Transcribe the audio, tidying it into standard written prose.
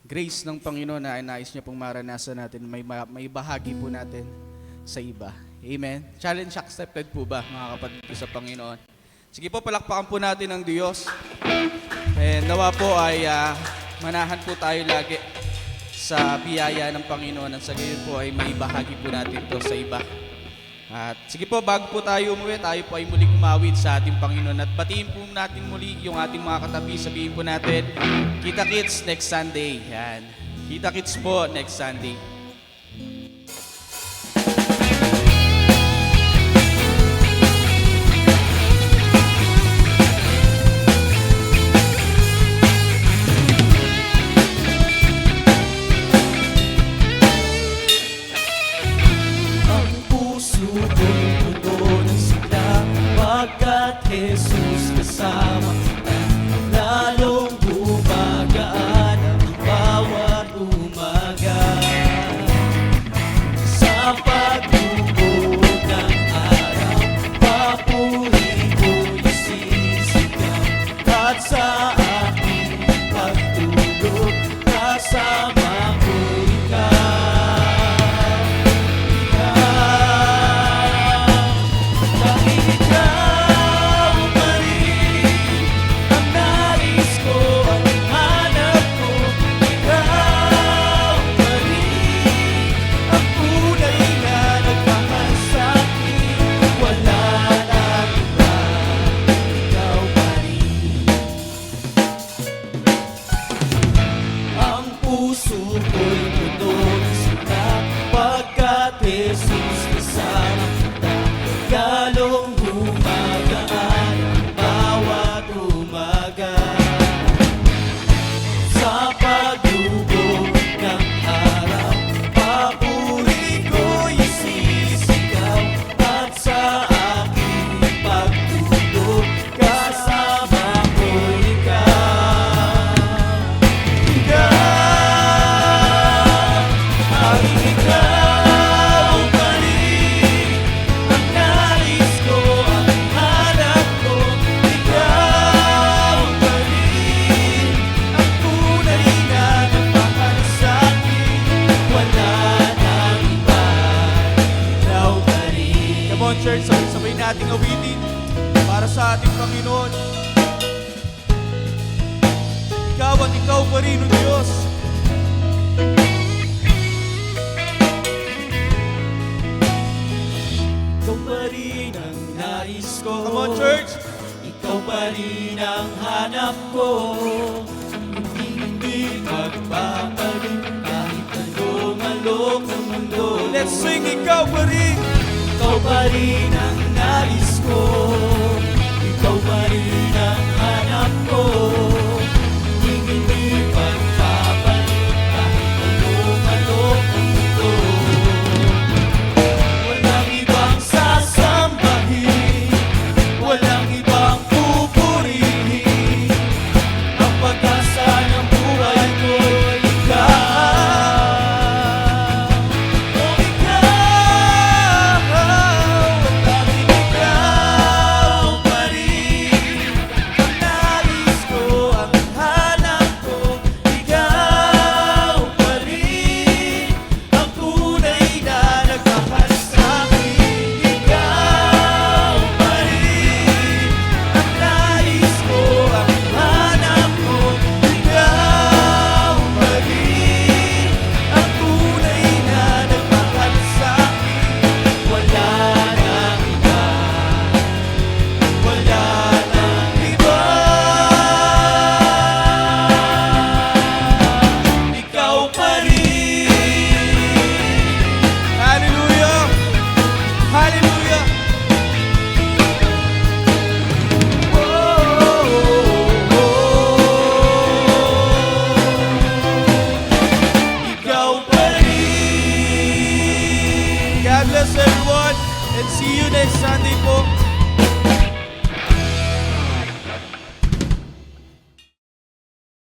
grace ng Panginoon na nais niya pong maranasan natin, may bahagi po natin sa iba. Amen. Challenge accepted po ba, mga kapatid ko sa Panginoon? Sige po, palakpakan po natin ang Diyos. And nawa po ay manahan po tayo lagi sa biyaya ng Panginoon at sa gayon po ay may bahagi po natin to sa iba. At sige po, bago po tayo umuwi, tayo po ay muling umawit sa ating Panginoon at batiin po natin muli yung ating mga katabi. Sabihin po natin, kita kits next Sunday. Yan. Kita kits po next Sunday. Jesus kasama kita, lalong gumagaan ang bawat umaga. Sa pagbubuo ng araw, papuri ko'y sisigaw, at sa aking pagtulog, kasama ko ikaw. Jesus kasama kita, lalong gumagaan ang bawat umaga. Sa pagdugong ng araw, papuri ko'y sisigaw, at sa aking pagtulog, kasama ko ikaw. Church, sabay nating awitin para sa ating Panginoon. Ikaw at ikaw pa rin, O Diyos. Ikaw pa rin ang nais ko. Come on, church. Ikaw pa rin ang hanap ko. Hindi magpapalit kahit anong alok ng mundo. Let's sing, ikaw pa rin. Ikaw pa rin ang nais ko. Ikaw pa rin ang hanap ko. Hindi magpapalit kahit anong alok ng mundo. Walang ibang sasambahin, walang ibang pupurihin. Ang pag-asa ng buhay ko'y ikaw. God bless everyone and see you next Sunday po.